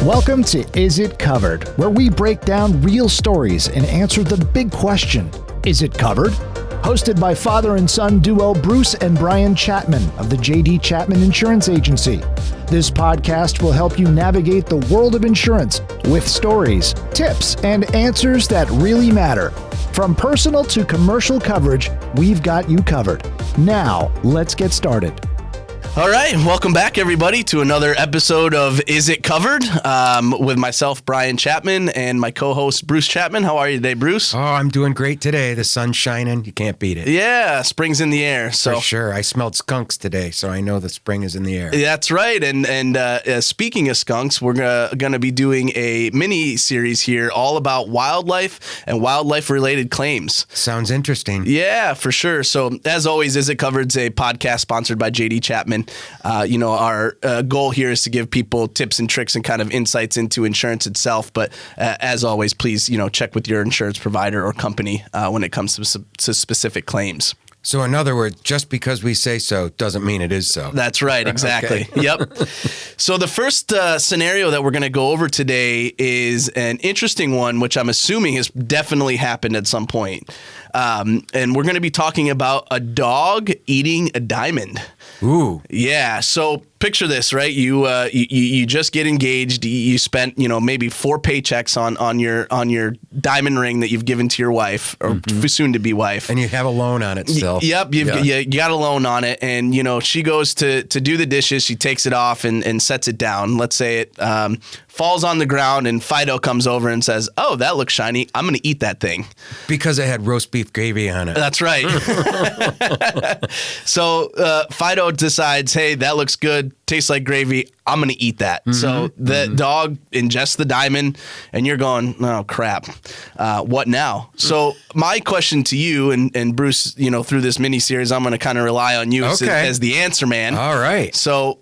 Welcome to Is It Covered, where we break down real stories and answer the big question, is it covered? Hosted by father and son duo Bruce and Brian Chapman of the J.D. Chapman Insurance Agency. This podcast will help you navigate the world of insurance with stories, tips, and answers that really matter. From personal to commercial coverage, we've got you covered. Now, let's get started. All right, welcome back, everybody, to another episode of Is It Covered? With myself, Brian Chapman, and my co-host, Bruce Chapman. How are you today, Bruce? Oh, I'm doing great today. The sun's shining. You can't beat it. Yeah, spring's in the air. So for sure. I smelled skunks today, so I know the spring is in the air. That's right. And speaking of skunks, we're going to be doing a mini-series here all about wildlife and wildlife-related claims. Sounds interesting. Yeah, for sure. So, as always, Is It Covered's a podcast sponsored by J.D. Chapman. Our goal here is to give people tips and tricks and kind of insights into insurance itself. But as always, please, check with your insurance provider or company when it comes to specific claims. So in other words, just because we say so doesn't mean it is so. That's right. Exactly. Okay. Yep. So the first scenario that we're going to go over today is an interesting one, which I'm assuming has definitely happened at some point. And we're going to be talking about a dog eating a diamond. Ooh. Yeah. So picture this, right? You just get engaged. You spent, maybe 4 paychecks on your diamond ring that you've given to your wife or soon to be wife. And you have a loan on it still. Yep. You got a loan on it. And, she goes to do the dishes. She takes it off and sets it down. Let's say it falls on the ground and Fido comes over and says, "Oh, that looks shiny. I'm going to eat that thing." Because it had roast beef gravy on it. That's right. So Fido decides, hey, that looks good. Tastes like gravy. I'm going to eat that. So the dog ingests the diamond and you're going, oh, crap. What now? So my question to you and Bruce, through this mini series, I'm going to kind of rely on you as the answer man. All right. So,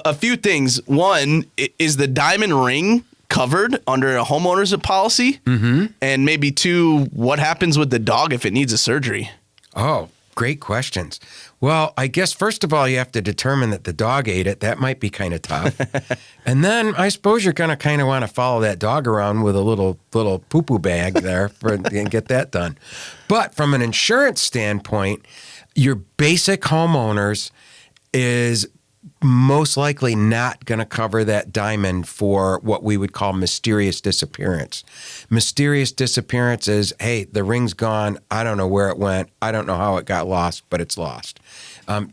a few things. One, is the diamond ring covered under a homeowner's policy? And maybe 2, what happens with the dog if it needs a surgery? Oh, great questions. Well, I guess first of all, you have to determine that the dog ate it. That might be kind of tough. And then I suppose you're going to kind of want to follow that dog around with a little poo-poo bag there and get that done. But from an insurance standpoint, your basic homeowners is most likely not going to cover that diamond for what we would call mysterious disappearance. Mysterious disappearance is, hey, the ring's gone. I don't know where it went. I don't know how it got lost, but it's lost.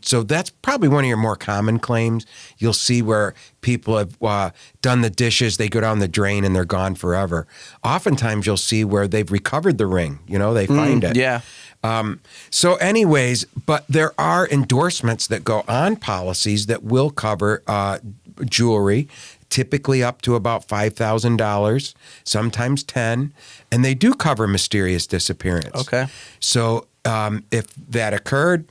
So that's probably one of your more common claims. You'll see where people have done the dishes, they go down the drain, and they're gone forever. Oftentimes, you'll see where they've recovered the ring. They find it. Yeah. So anyways, but there are endorsements that go on policies that will cover jewelry, typically up to about $5,000, sometimes $10,000, and they do cover mysterious disappearance. Okay. So if that occurred,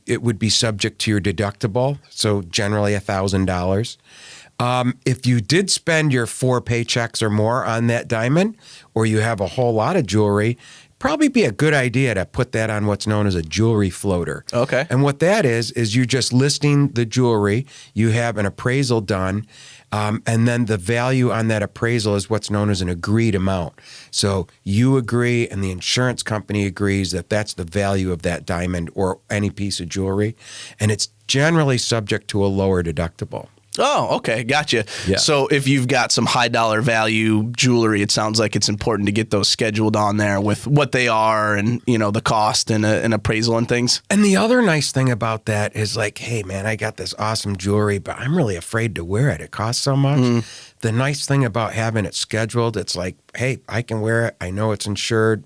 it would be subject to your deductible, so generally $1,000. If you did spend your 4 paychecks or more on that diamond, or you have a whole lot of jewelry, probably be a good idea to put that on what's known as a jewelry floater. Okay. And what that is you're just listing the jewelry, you have an appraisal done, and then the value on that appraisal is what's known as an agreed amount. So you agree and the insurance company agrees that that's the value of that diamond or any piece of jewelry, and it's generally subject to a lower deductible. Oh, okay. Gotcha. Yeah. So if you've got some high dollar value jewelry, it sounds like it's important to get those scheduled on there with what they are and, the cost and an appraisal and things. And the other nice thing about that is like, hey, man, I got this awesome jewelry, but I'm really afraid to wear it. It costs so much. The nice thing about having it scheduled, it's like, hey, I can wear it. I know it's insured.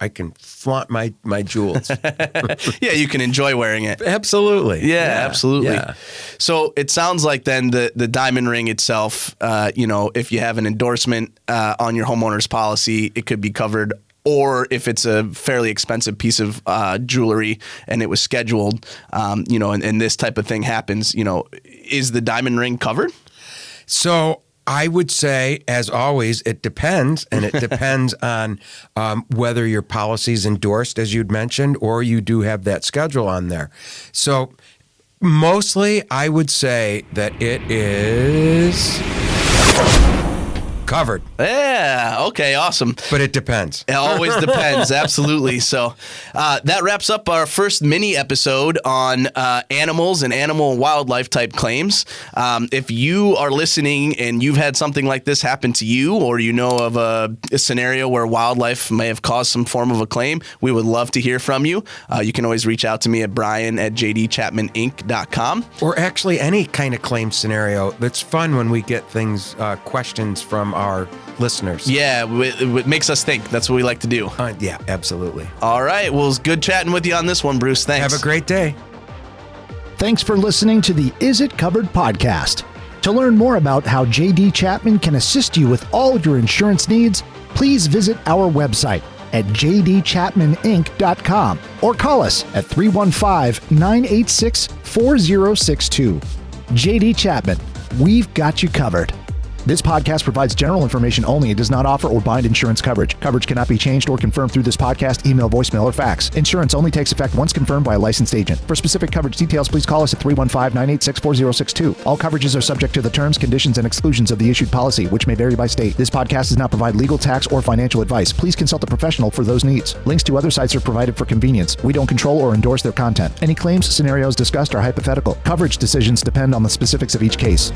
I can flaunt my jewels. Yeah, you can enjoy wearing it. Absolutely. Yeah, absolutely. Yeah. So it sounds like then the diamond ring itself, if you have an endorsement on your homeowner's policy, it could be covered. Or if it's a fairly expensive piece of jewelry and it was scheduled, and this type of thing happens, is the diamond ring covered? So I would say, as always, it depends, and it depends on whether your policy is endorsed, as you'd mentioned, or you do have that schedule on there. So mostly, I would say that it is Covered. Yeah. Okay. Awesome. But it depends. It always depends. Absolutely. So that wraps up our first mini episode on animals and animal and wildlife type claims. If you are listening and you've had something like this happen to you, or you know of a scenario where wildlife may have caused some form of a claim, we would love to hear from you. You can always reach out to me at brian@jdchapmaninc.com. Or actually any kind of claim scenario. It's fun when we get things, questions from our listeners. Yeah, it makes us think. That's what we like to do. Yeah, absolutely. All right. Well, it's good chatting with you on this one, Bruce. Thanks. Have a great day. Thanks for listening to the Is It Covered podcast. To learn more about how JD Chapman can assist you with all of your insurance needs, please visit our website at jdchapmaninc.com or call us at 315-986-4062. JD Chapman, we've got you covered. This podcast provides general information only. It does not offer or bind insurance coverage. Coverage cannot be changed or confirmed through this podcast, email, voicemail, or fax. Insurance only takes effect once confirmed by a licensed agent. For specific coverage details, please call us at 315-986-4062. All coverages are subject to the terms, conditions, and exclusions of the issued policy, which may vary by state. This podcast does not provide legal, tax, or financial advice. Please consult a professional for those needs. Links to other sites are provided for convenience. We don't control or endorse their content. Any claims, scenarios discussed are hypothetical. Coverage decisions depend on the specifics of each case.